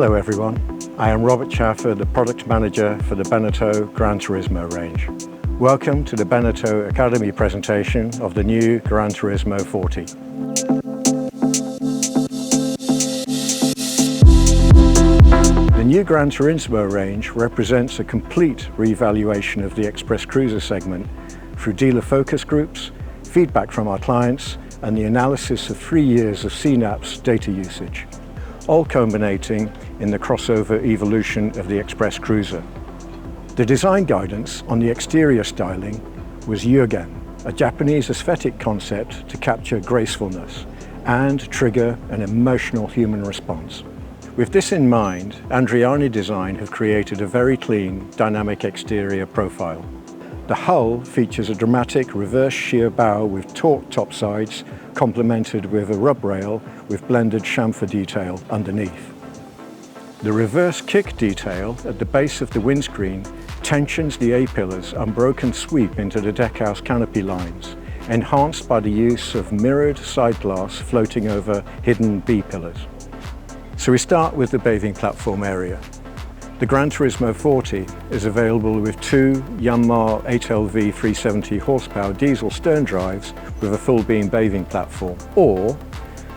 Hello everyone, I am Robert Chaffer, the Product Manager for the Beneteau Gran Turismo range. Welcome to the Beneteau Academy presentation of the new Gran Turismo 40. The new Gran Turismo range represents a complete reevaluation of the Express Cruiser segment through dealer focus groups, feedback from our clients, and the analysis of 3 years of CNAP's data usage, all culminating in the crossover evolution of the Express Cruiser. The design guidance on the exterior styling was Yugen, a Japanese aesthetic concept to capture gracefulness and trigger an emotional human response. With this in mind, Andriani Design have created a very clean, dynamic exterior profile. The hull features a dramatic reverse sheer bow with taut topsides, complemented with a rub rail with blended chamfer detail underneath. The reverse kick detail at the base of the windscreen tensions the A-pillar's unbroken sweep into the deckhouse canopy lines, enhanced by the use of mirrored side glass floating over hidden B-pillars. So we start with the bathing platform area. The Gran Turismo 40 is available with 2 Yanmar 8LV 370 horsepower diesel stern drives with a full beam bathing platform, or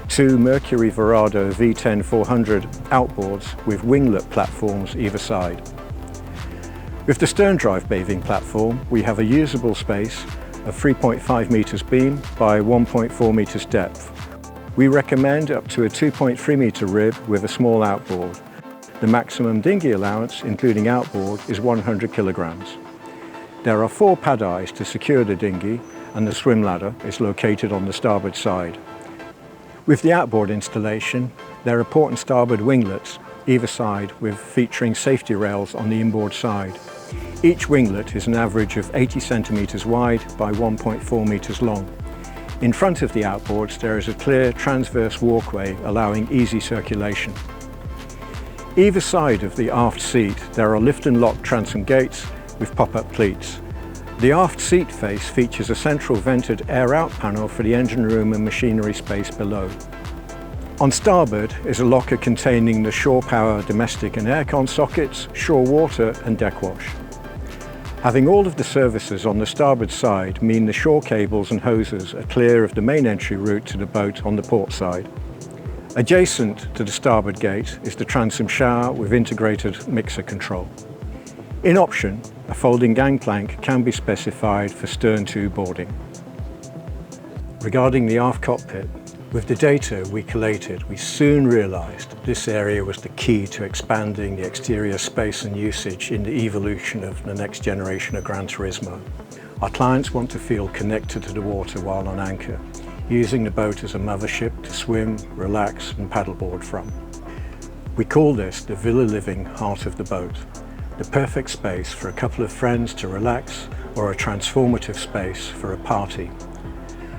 2 Mercury Verado V10 400 outboards with winglet platforms either side. With the stern drive bathing platform, we have a usable space of 3.5 meters beam by 1.4 meters depth. We recommend up to a 2.3 meter rib with a small outboard. The maximum dinghy allowance, including outboard, is 100 kilograms. There are 4 pad eyes to secure the dinghy, and the swim ladder is located on the starboard side. With the outboard installation, there are port and starboard winglets either side with featuring safety rails on the inboard side. Each winglet is an average of 80 centimeters wide by 1.4 meters long. In front of the outboards there is a clear transverse walkway allowing easy circulation. Either side of the aft seat there are lift and lock transom gates with pop-up cleats. The aft seat face features a central vented air-out panel for the engine room and machinery space below. On starboard is a locker containing the shore power domestic and aircon sockets, shore water and deck wash. Having all of the services on the starboard side mean the shore cables and hoses are clear of the main entry route to the boat on the port side. Adjacent to the starboard gate is the transom shower with integrated mixer control. In option, a folding gangplank can be specified for stern-to boarding. Regarding the aft cockpit, with the data we collated, we soon realized this area was the key to expanding the exterior space and usage in the evolution of the next generation of Gran Turismo. Our clients want to feel connected to the water while on anchor, using the boat as a mothership to swim, relax and paddleboard from. We call this the villa living heart of the boat, the perfect space for a couple of friends to relax or a transformative space for a party.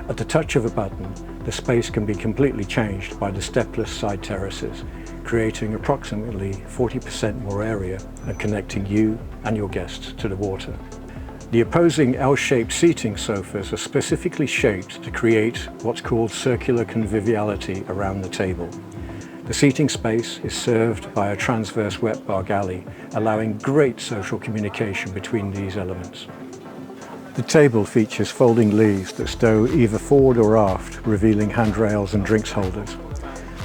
At the touch of a button, the space can be completely changed by the stepless side terraces, creating approximately 40% more area and connecting you and your guests to the water. The opposing L-shaped seating sofas are specifically shaped to create what's called circular conviviality around the table. The seating space is served by a transverse wet bar galley, allowing great social communication between these elements. The table features folding leaves that stow either forward or aft, revealing handrails and drinks holders.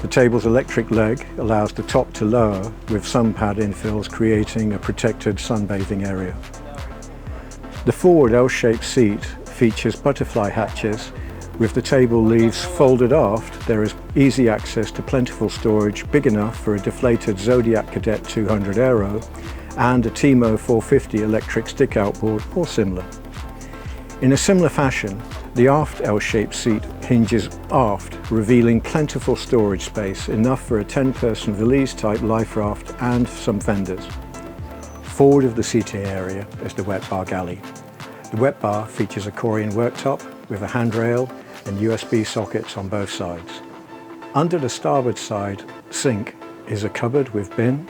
The table's electric leg allows the top to lower, with sun pad infills creating a protected sunbathing area. The forward L-shaped seat features butterfly hatches. With the table leaves folded aft, there is easy access to plentiful storage big enough for a deflated Zodiac Cadet 200 Aero and a Timo 450 electric stick outboard or similar. In a similar fashion, the aft L-shaped seat hinges aft, revealing plentiful storage space, enough for a 10-person valise-type life raft and some fenders. Forward of the seating area is the wet bar galley. The wet bar features a Corian worktop with a handrail and USB sockets on both sides. Under the starboard side sink is a cupboard with bin.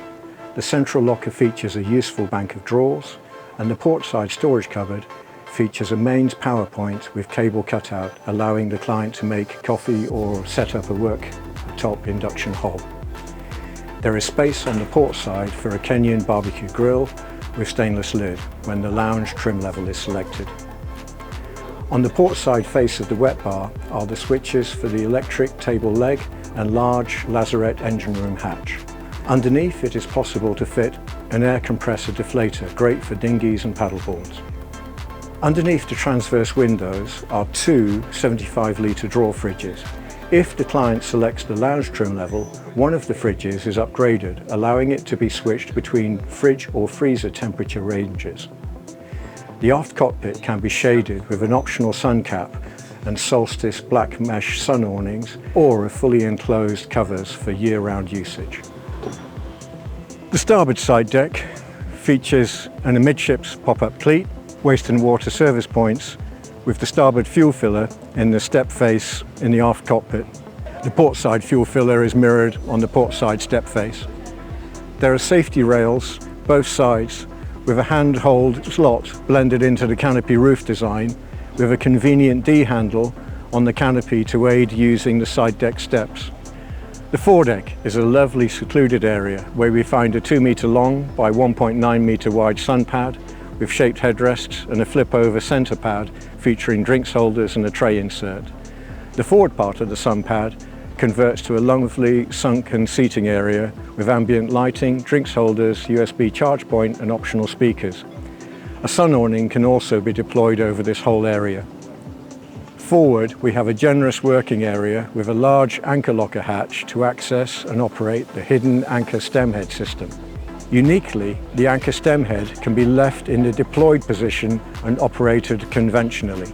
The central locker features a useful bank of drawers, and the port side storage cupboard features a mains power point with cable cutout, allowing the client to make coffee or set up a worktop induction hob. There is space on the port side for a Kenyan barbecue grill with stainless lid when the lounge trim level is selected. On the port side face of the wet bar are the switches for the electric table leg and large lazarette engine room hatch. Underneath it is possible to fit an air compressor deflator, great for dinghies and paddleboards. Underneath the transverse windows are two 75-litre drawer fridges. If the client selects the lounge trim level, one of the fridges is upgraded, allowing it to be switched between fridge or freezer temperature ranges. The aft cockpit can be shaded with an optional sun cap and solstice black mesh sun awnings or a fully enclosed covers for year-round usage. The starboard side deck features an amidships pop-up cleat, waste and water service points, with the starboard fuel filler in the step face in the aft cockpit. The port side fuel filler is mirrored on the port side step face. There are safety rails both sides with a handhold slot blended into the canopy roof design with a convenient D-handle on the canopy to aid using the side deck steps. The foredeck is a lovely secluded area where we find a 2-metre long by 1.9 metre wide sun pad with shaped headrests and a flip-over centre pad featuring drinks holders and a tray insert. The forward part of the sun pad converts to a lovely sunken seating area with ambient lighting, drinks holders, USB charge point and optional speakers. A sun awning can also be deployed over this whole area. Forward, we have a generous working area with a large anchor locker hatch to access and operate the hidden anchor stem head system. Uniquely, the anchor stem head can be left in the deployed position and operated conventionally.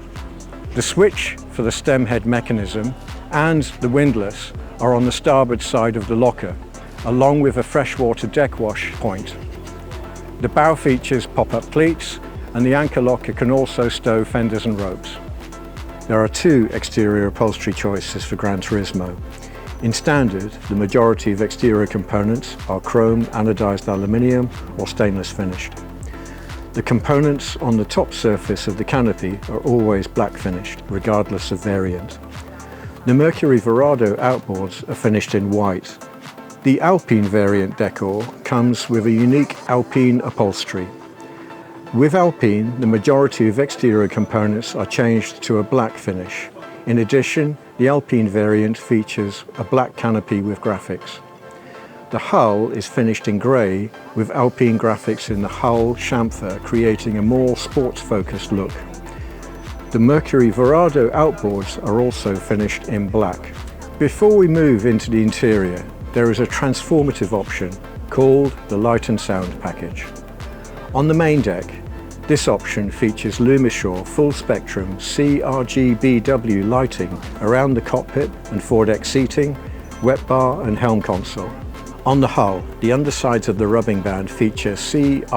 The switch for the stem head mechanism and the windlass are on the starboard side of the locker, along with a freshwater deck wash point. The bow features pop-up cleats, and the anchor locker can also stow fenders and ropes. There are two exterior upholstery choices for Gran Turismo. In standard, the majority of exterior components are chrome anodized aluminium or stainless finished. The components on the top surface of the canopy are always black finished, regardless of variant. The Mercury Verado outboards are finished in white. The Alpine variant decor comes with a unique Alpine upholstery. With Alpine, the majority of exterior components are changed to a black finish. In addition, the Alpine variant features a black canopy with graphics. The hull is finished in grey with Alpine graphics in the hull chamfer, creating a more sports-focused look. The Mercury Verado outboards are also finished in black. Before we move into the interior, there is a transformative option called the Light and Sound package. On the main deck, this option features Lumishore full-spectrum CRGBW lighting around the cockpit and foredeck seating, wet bar and helm console. On the hull, the undersides of the rubbing band feature CRGBW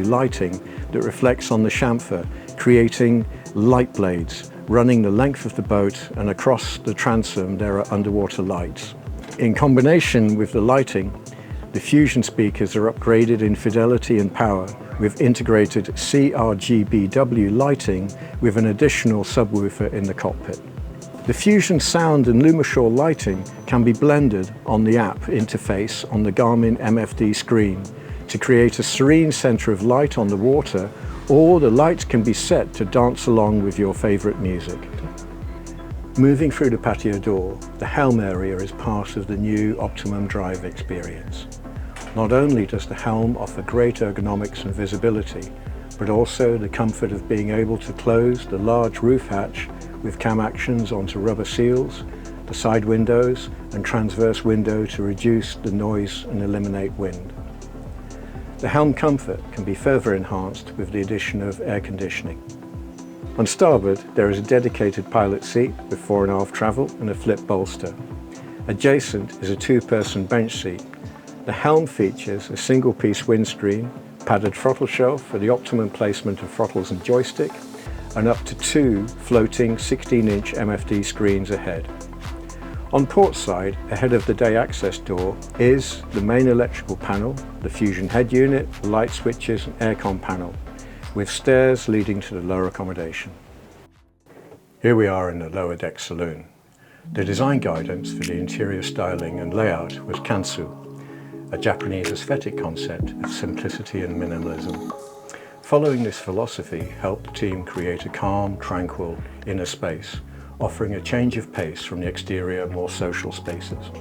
lighting that reflects on the chamfer, creating light blades running the length of the boat, and across the transom there are underwater lights. In combination with the lighting, the Fusion speakers are upgraded in fidelity and power with integrated CRGBW lighting with an additional subwoofer in the cockpit. The Fusion sound and Lumishore lighting can be blended on the app interface on the Garmin MFD screen to create a serene center of light on the water, or the lights can be set to dance along with your favorite music. Moving through the patio door, the helm area is part of the new Optimum Drive experience. Not only does the helm offer great ergonomics and visibility, but also the comfort of being able to close the large roof hatch with cam actions onto rubber seals, the side windows and transverse window to reduce the noise and eliminate wind. The helm comfort can be further enhanced with the addition of air conditioning. On starboard, there is a dedicated pilot seat with fore and aft travel and a flip bolster. Adjacent is a two-person bench seat. The helm features a single-piece windscreen, padded throttle shelf for the optimum placement of throttles and joystick, and up to two floating 16-inch MFD screens ahead. On port side, ahead of the day access door, is the main electrical panel, the Fusion head unit, light switches and aircon panel, with stairs leading to the lower accommodation. Here we are in the lower deck saloon. The design guidance for the interior styling and layout was Kansu, a Japanese aesthetic concept of simplicity and minimalism. Following this philosophy helped the team create a calm, tranquil inner space, offering a change of pace from the exterior, more social spaces.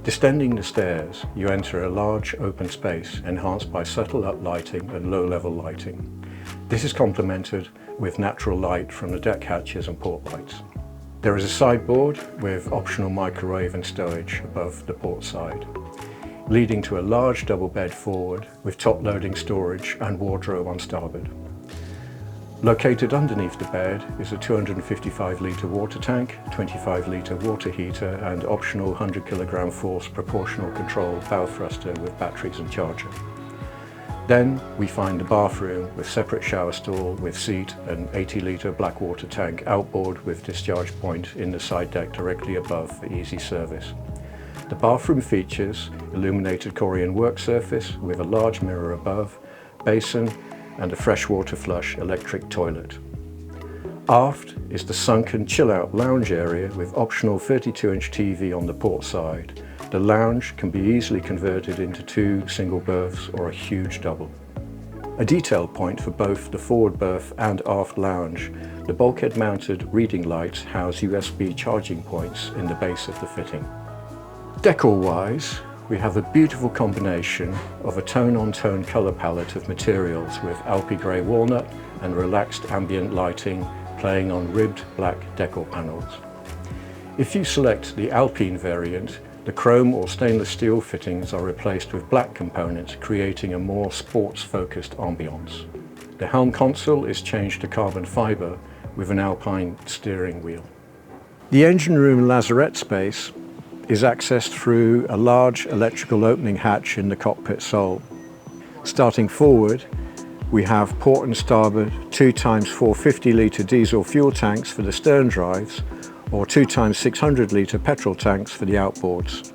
Descending the stairs, you enter a large open space enhanced by subtle uplighting and low-level lighting. This is complemented with natural light from the deck hatches and port lights. There is a sideboard with optional microwave and stowage above the port side, leading to a large double bed forward with top-loading storage and wardrobe on starboard. Located underneath the bed is a 255-litre water tank, 25-litre water heater and optional 100 kg force proportional control bow thruster with batteries and charger. Then we find the bathroom with separate shower stall with seat and 80-litre black water tank outboard with discharge point in the side deck directly above for easy service. The bathroom features illuminated Korean work surface with a large mirror above, basin and a freshwater flush electric toilet. Aft is the sunken chill-out lounge area with optional 32-inch TV on the port side. The lounge can be easily converted into 2 single berths or a huge double. A detail point for both the forward berth and aft lounge, the bulkhead-mounted reading lights house USB charging points in the base of the fitting. Decor-wise, we have a beautiful combination of a tone-on-tone colour palette of materials with Alpi grey walnut and relaxed ambient lighting playing on ribbed black decor panels. If you select the Alpine variant, the chrome or stainless steel fittings are replaced with black components, creating a more sports-focused ambiance. The helm console is changed to carbon fibre with an Alpine steering wheel. The engine room lazarette space is accessed through a large electrical opening hatch in the cockpit sole. Starting forward, we have port and starboard 2x 450-litre diesel fuel tanks for the stern drives or 2x 600-litre petrol tanks for the outboards.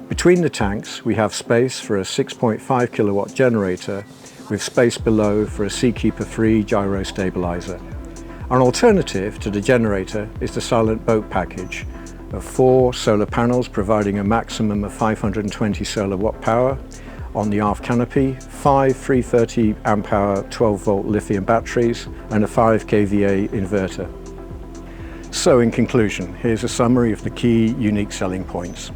Between the tanks, we have space for a 6.5 kilowatt generator with space below for a Seakeeper 3 gyro stabilizer. An alternative to the generator is the silent boat package of 4 solar panels providing a maximum of 520 solar watt power on the aft canopy, 5 330 amp hour 12 volt lithium batteries and a 5 kVA inverter. So in conclusion, here's a summary of the key unique selling points.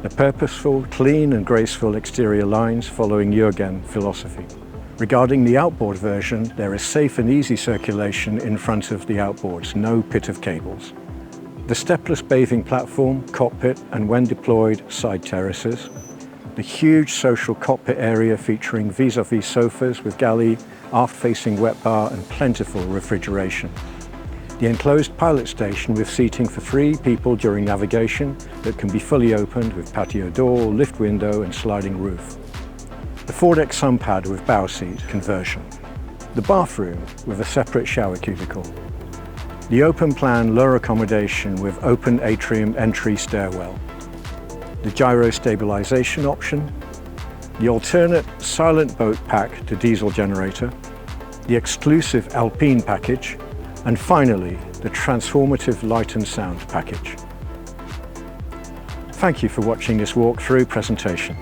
The purposeful, clean and graceful exterior lines following Jürgen philosophy. Regarding the outboard version, there is safe and easy circulation in front of the outboards, no pit of cables. The stepless bathing platform, cockpit and when deployed, side terraces. The huge social cockpit area featuring vis-a-vis sofas with galley, aft-facing wet bar and plentiful refrigeration. The enclosed pilot station with seating for 3 people during navigation that can be fully opened with patio door, lift window and sliding roof. The foredeck sun pad with bow seat conversion. The bathroom with a separate shower cubicle. The open plan lower accommodation with open atrium entry stairwell. The gyro stabilization option. The alternate silent boat pack to diesel generator. The exclusive Alpine package. And finally, the transformative light and sound package. Thank you for watching this walkthrough presentation.